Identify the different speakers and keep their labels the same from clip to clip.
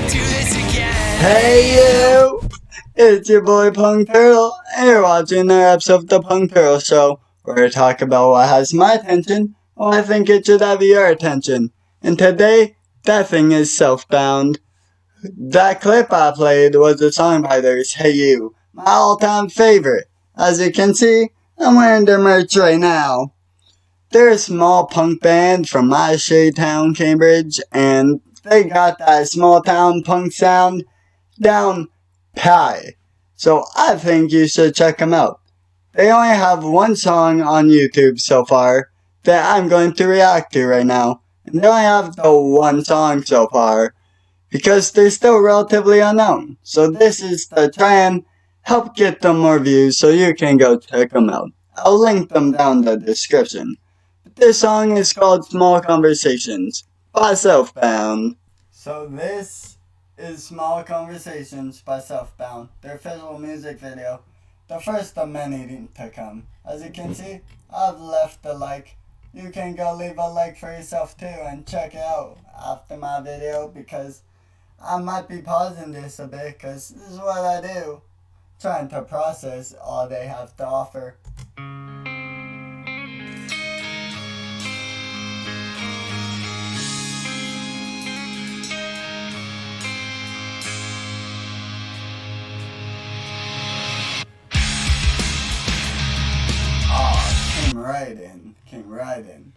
Speaker 1: do this again.
Speaker 2: Hey you! It's your boy PxnkTxrtle, and you're watching another episode of the PxnkTxrtle Show, where I talk about what has my attention, what I think it should have your attention. And today, that thing is Southbound. That clip I played was the songwriters Hey You, my all-time favorite. As you can see, I'm wearing their merch right now. They're a small punk band from my shade town, Cambridge, and they got that small town punk sound down pat. So I think you should check them out. They only have one song on YouTube so far that I'm going to react to right now. And they only have the one song so far because they're still relatively unknown. So this is to try and help get them more views so you can go check them out. I'll link them down in the description. But this song is called Small Conversations by Southbound. So this is Small Conversations by Southbound, their official music video, the first of many to come. As you can see, I've left a like. You can go leave a like for yourself too and check it out after my video because I might be pausing this a bit because this is what I do, trying to process all they have to offer. Came right in.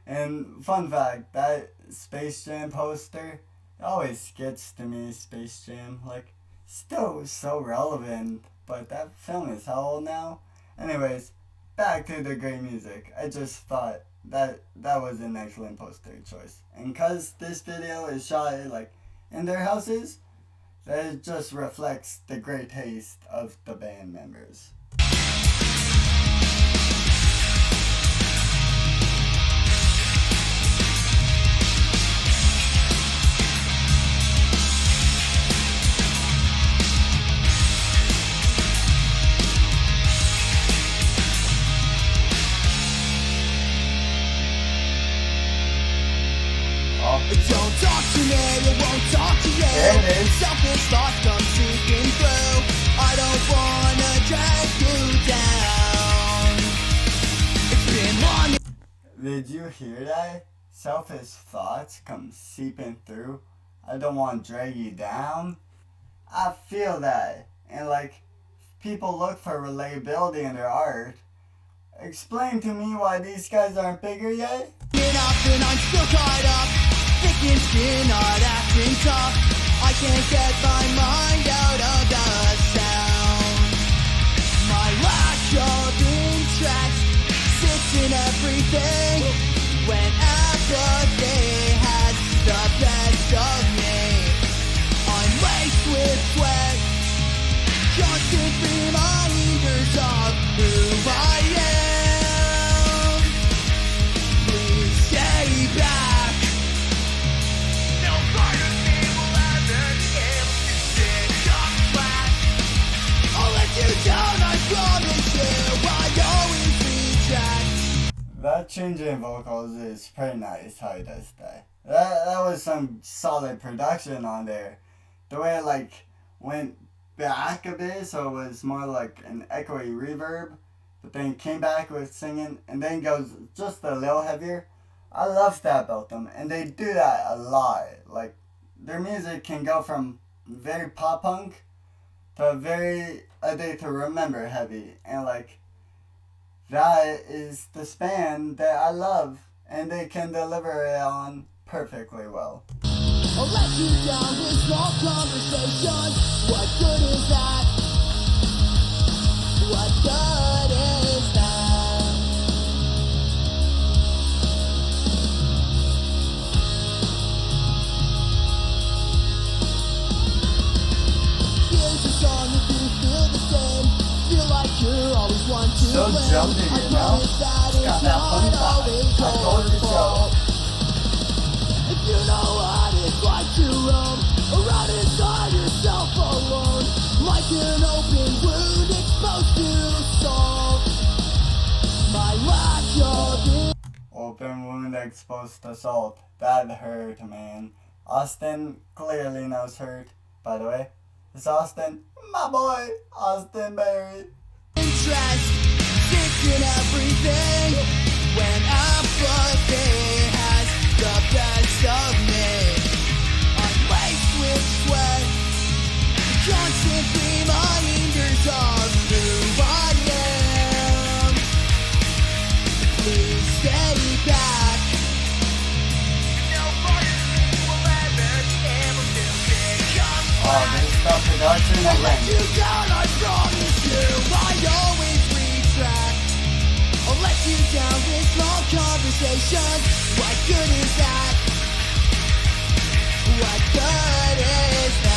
Speaker 2: And fun fact, that Space Jam poster always gets to me. Space Jam, like, still so relevant, but that film is how old now? Anyways, back to the great music. I just thought that was an excellent poster choice. And cause this video is shot like in their houses, that it just reflects the great taste of the band members.
Speaker 1: Don't talk to me, I won't talk to you. Selfish thoughts come seeping through. I don't wanna drag you down. It's been long.
Speaker 2: Did you hear that? Selfish thoughts come seeping through. I don't want to drag you down. I feel that. And like, people look for relatability in their art. Explain to me why these guys aren't bigger yet?
Speaker 1: And I'm still tied up. Thick and skin, not acting tough. I can't get my mind out of the sound. My lack of interest sits in everything. When apathy has the best of me, I'm laced with sweat, constant reminders of who I am. Please stay back.
Speaker 2: That change in vocals is pretty nice how he does that. That was some solid production on there. The way it like went back a bit, so it was more like an echoey reverb, but then came back with singing and then goes just a little heavier. I love that about them, and they do that a lot. Like, their music can go from very pop punk to very A Day to Remember heavy, and like, that is the span that I love, and they can deliver it on perfectly well.
Speaker 1: I'll let you down with small conversations. What good is that? What good is that? Here's a song if you feel the same. Feel like you're always one to
Speaker 2: So
Speaker 1: blame.
Speaker 2: jumpy, you know? It's got that fun vibe. I told you so.
Speaker 1: If you know what it's like to roam around inside yourself alone, like an open wound exposed to salt. My lack of
Speaker 2: Open wound exposed to salt. That hurt, man. Austin clearly knows hurt, by the way. It's Austin, my boy, Austin Berry.
Speaker 1: Interest, thinking everything when apathy has the best of me. I'm laced with sweat, constant reminders of who I am. Please stay back. No fire will ever be able to pick up.
Speaker 2: Oh, this stuff production
Speaker 1: I'll let
Speaker 2: again.
Speaker 1: you down, I promise you. I always retract. I'll let you down with small conversations. What good is that? What good is that?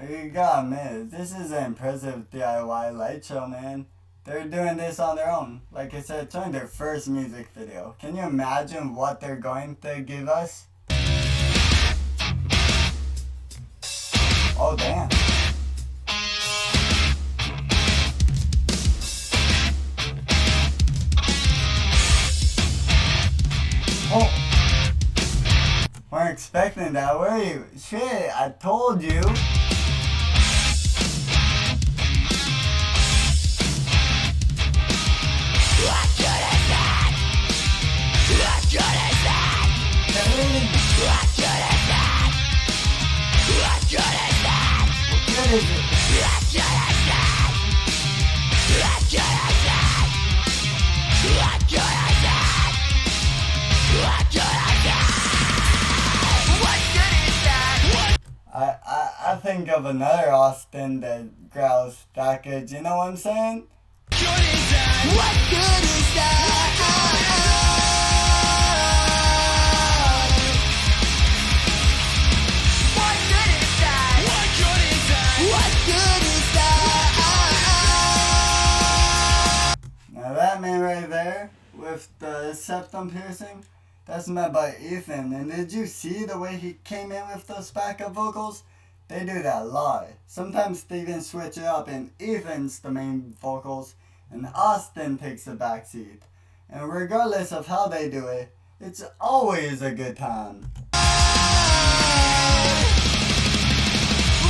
Speaker 2: You gotta admit, this is an impressive DIY light show, man. They're doing this on their own. Like I said, showing their first music video. Can you imagine what they're going to give us? Oh, damn. Oh. Weren't expecting that, were you? Shit, I told you.
Speaker 1: What good is that? What good is that? What good is that? What good is that?
Speaker 2: What is it?
Speaker 1: What good is that? What good is that? What good is that? What good is that? What good is that?
Speaker 2: I think of another Austin that growls that good, you know what I'm saying?
Speaker 1: What good is that? What good is that? What good is that? What good is that?
Speaker 2: Now that man right there with the septum piercing, that's made by Ethan. And did you see the way he came in with those backup vocals? They do that a lot. Sometimes they even switch it up and Ethan's the main vocals and Austin takes the backseat. And regardless of how they do it, it's always a good time.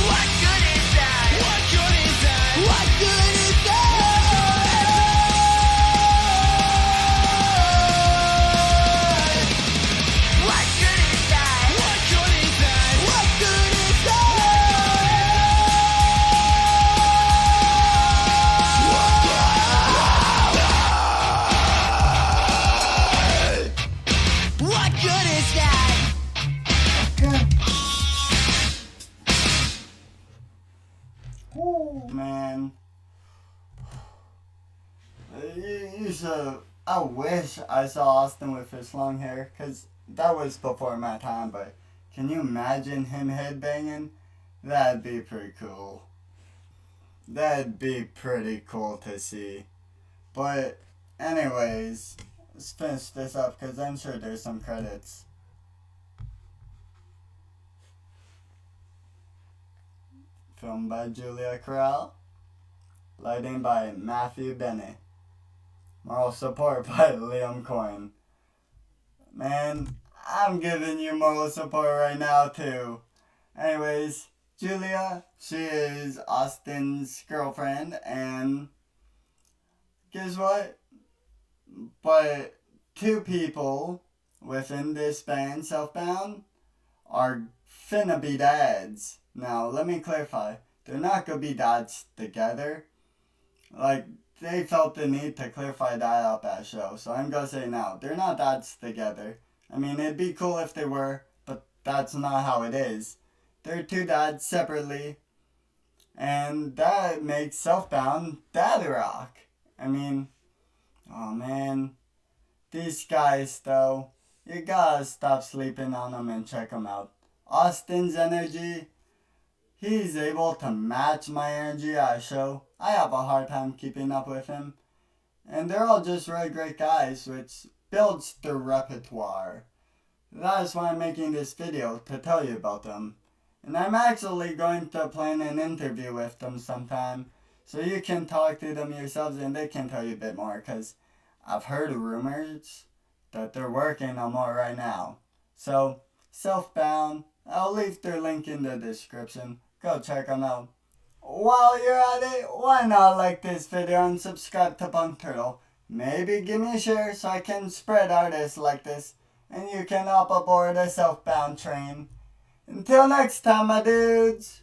Speaker 1: What good is that? What good is that? What good is that? What good is that? What good is that? What good is that? What good is that?
Speaker 2: Ooh, man. You should. I wish I saw Austin with his long hair, because that was before my time, but can you imagine him headbanging? That'd be pretty cool. That'd be pretty cool to see. But, anyways, let's finish this up, because I'm sure there's some credits. Filmed by Julia Corral. Lighting by Matthew Bennett. Moral support by Liam Coyne. Man, I'm giving you moral support right now too. Anyways, Julia, she is Austin's girlfriend, and guess what? But two people within this band, Southbound, are finna be dads. Now, let me clarify. They're not gonna be dads together. Like, they felt the need to clarify that up at show. So I'm gonna say now, they're not dads together. I mean, it'd be cool if they were, but that's not how it is. They're two dads separately. And that makes Southbound dad rock. I mean, oh man. These guys, though, you gotta stop sleeping on them and check them out. Austin's energy, he's able to match my energy at a show. I have a hard time keeping up with him. And they're all just really great guys, which builds their repertoire. That is why I'm making this video, to tell you about them. And I'm actually going to plan an interview with them sometime. So you can talk to them yourselves and they can tell you a bit more, because I've heard rumors that they're working on more right now. So, Southbound, I'll leave their link in the description. Go check them out. While you're at it, why not like this video and subscribe to PxnkTxrtle? Maybe give me a share so I can spread artists like this, and you can hop aboard the Southbound train. Until next time, my dudes!